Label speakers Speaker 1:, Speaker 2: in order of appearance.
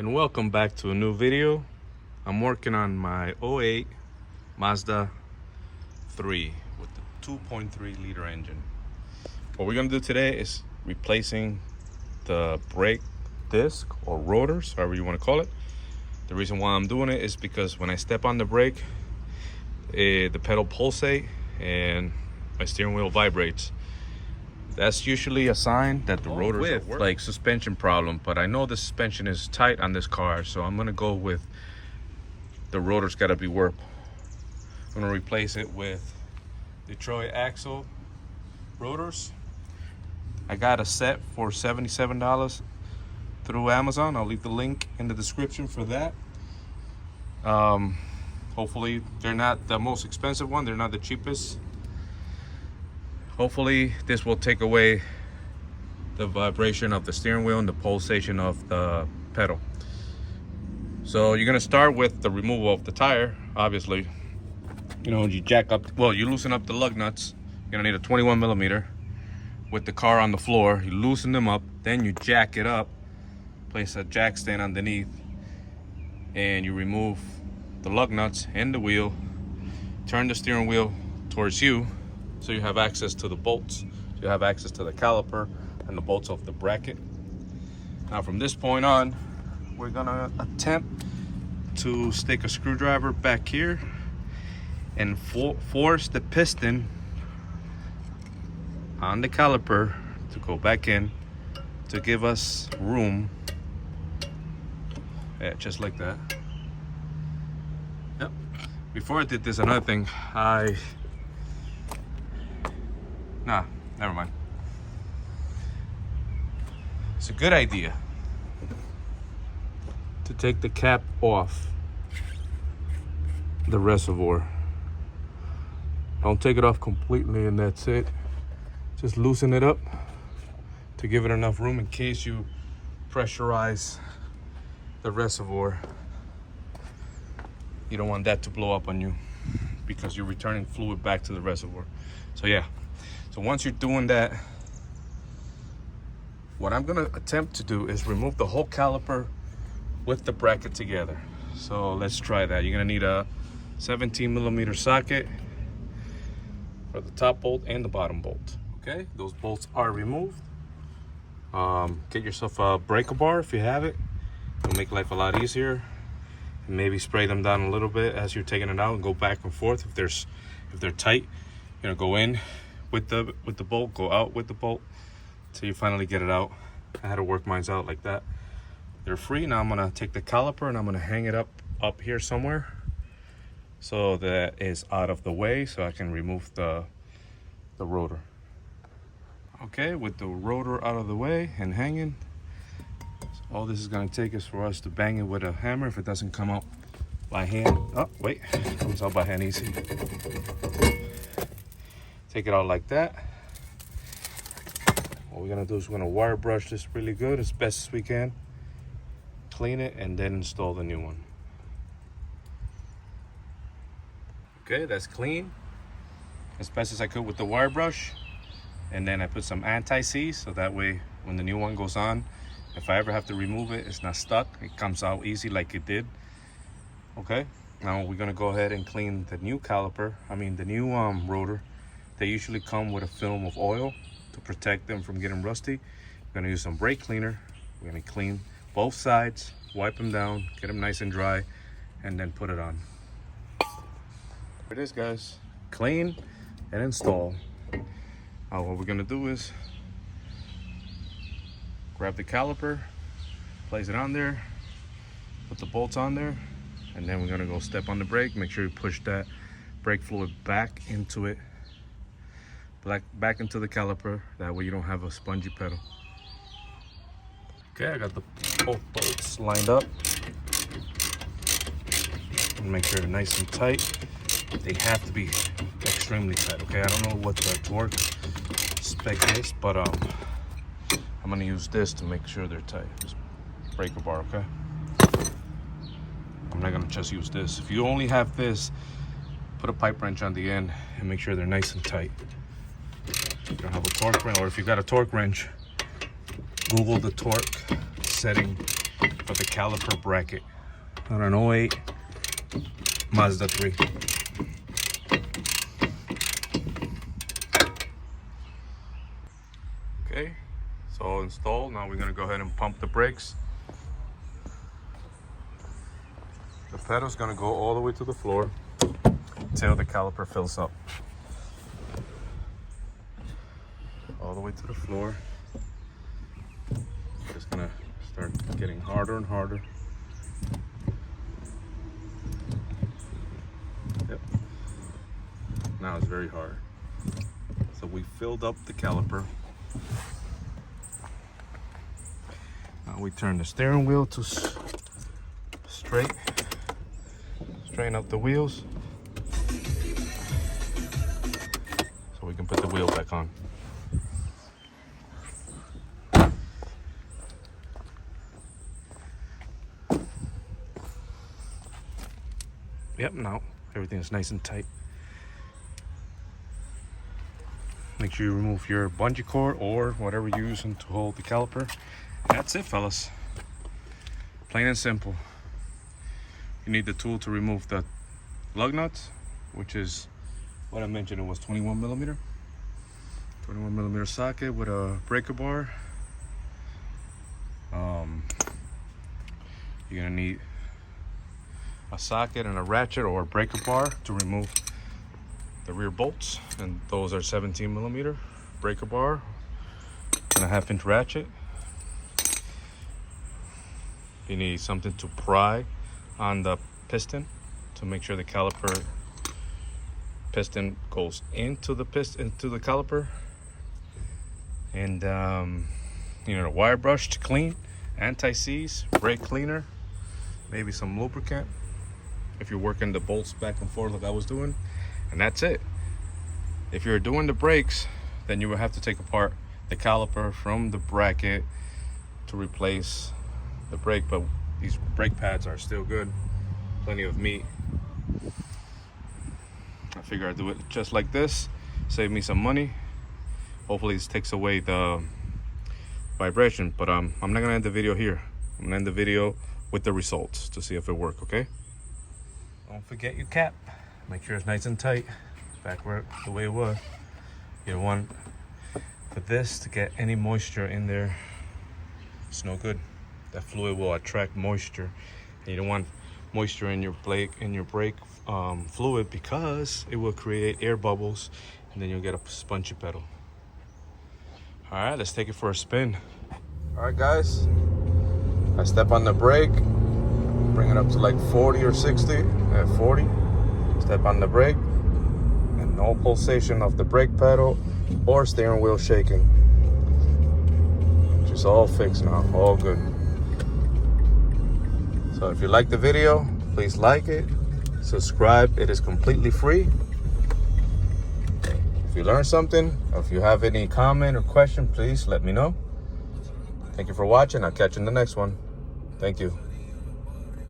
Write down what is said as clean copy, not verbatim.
Speaker 1: And welcome back to a new video. I'm working on my '08 Mazda 3 with the 2.3 liter engine. What we're gonna do today is replacing the brake disc or rotors, however you want to call it. The reason why I'm doing it is because when I step on the brake, the pedal pulsates and my steering wheel vibrates. That's usually a sign that the rotors are working. Like suspension problem, but I know the suspension is tight on this car, so I'm gonna go with the rotors gotta be warped. I'm gonna replace it with Detroit axle rotors. I got a set for $77 through Amazon. I'll leave the link in the description for that. Hopefully they're not the most expensive one, they're not the cheapest. Hopefully this will take away the vibration of the steering wheel and the pulsation of the pedal. So you're gonna start with the removal of the tire. Obviously, you know, you jack up, well, you loosen up the lug nuts. You're gonna need a 21 millimeter with the car on the floor. You loosen them up, then you jack it up, place a jack stand underneath, and you remove the lug nuts and the wheel, turn the steering wheel towards you, so you have access to the bolts. You have access to the caliper and the bolts of the bracket. Now from this point on, we're gonna attempt to stick a screwdriver back here and force the piston on the caliper to go back in to give us room. Yeah, just like that. Yep. Before I did this, another thing, Nah, never mind. It's a good idea to take the cap off the reservoir. Don't take it off completely and that's it. Just loosen it up to give it enough room in case you pressurize the reservoir. You don't want that to blow up on you because you're returning fluid back to the reservoir. So yeah. So once you're doing that, what I'm gonna attempt to do is remove the whole caliper with the bracket together. So let's try that. You're gonna need a 17 millimeter socket for the top bolt and the bottom bolt. Okay, those bolts are removed. Get yourself a breaker bar if you have it. It'll make life a lot easier. And maybe spray them down a little bit as you're taking it out and go back and forth. If they're tight, you're gonna go in with the bolt, go out with the bolt till you finally get it out. I had to work mine out like that. They're free. Now I'm gonna take the caliper and I'm gonna hang it up here somewhere so that it's out of the way so I can remove the rotor. Okay, with the rotor out of the way and hanging, all this is gonna take is for us to bang it with a hammer if it doesn't come out by hand. Oh wait, it comes out by hand easy. Take it out like that. What we're gonna do is we're gonna wire brush this really good as best as we can, clean it, and then install the new one. Okay, that's clean as best as I could with the wire brush. And then I put some anti-seize so that way when the new one goes on, if I ever have to remove it, it's not stuck. It comes out easy like it did. Okay, now we're gonna go ahead and clean the new caliper, the new rotor. They usually come with a film of oil to protect them from getting rusty. We're gonna use some brake cleaner. We're gonna clean both sides, wipe them down, get them nice and dry, and then put it on. Here it is, guys. Clean and install. Now what we're gonna do is grab the caliper, place it on there, put the bolts on there, and then we're gonna go step on the brake. Make sure you push that brake fluid back into it. Back into the caliper, that way you don't have a spongy pedal. Okay, I got both bolts lined up. And make sure they're nice and tight. They have to be extremely tight, okay? I don't know what the torque spec is, but I'm gonna use this to make sure they're tight. Just breaker bar, okay? I'm not gonna just use this. If you only have this, put a pipe wrench on the end and make sure they're nice and tight. If you don't have a torque wrench, or if you got a torque wrench, Google the torque setting for the caliper bracket on an 08 Mazda 3. Okay, it's all installed. Now we're gonna go ahead and pump the brakes. The pedal's gonna go all the way to the floor until the caliper fills up. All the way to the floor. It's gonna start getting harder and harder. Yep. Now it's very hard. So we filled up the caliper. Now we turn the steering wheel to straight. Straighten up the wheels so we can put the wheel back on. Yep, now everything's nice and tight. Make sure you remove your bungee cord or whatever you're using to hold the caliper. That's it, fellas. Plain and simple. You need the tool to remove the lug nuts, which is what I mentioned. It was 21 millimeter socket with a breaker bar. You're gonna need a socket and a ratchet or a breaker bar to remove the rear bolts, and those are 17 millimeter breaker bar and a 1/2-inch ratchet. You need something to pry on the piston to make sure the caliper piston goes into the caliper, and you know, a wire brush to clean, anti-seize, brake cleaner, maybe some lubricant if you're working the bolts back and forth like I was doing, and that's it. If you're doing the brakes, then you will have to take apart the caliper from the bracket to replace the brake, but these brake pads are still good, plenty of meat. I figure I'd do it just like this, save me some money. Hopefully this takes away the vibration, but I'm not gonna end the video here. I'm gonna end the video with the results to see if it works, okay? Don't forget your cap. Make sure it's nice and tight, back where the way it was. You don't want for this to get any moisture in there. It's no good. That fluid will attract moisture, and you don't want moisture in your brake fluid, because it will create air bubbles, and then you'll get a spongy pedal. All right, let's take it for a spin. All right, guys, I step on the brake, bring it up to like 40 or 60. At 40, step on the brake, and no pulsation of the brake pedal or steering wheel shaking. Just all fixed now, all good. So if you like the video, please like it, subscribe. It is completely free. If you learned something, or if you have any comment or question, please let me know. Thank you for watching. I'll catch you in the next one. Thank you.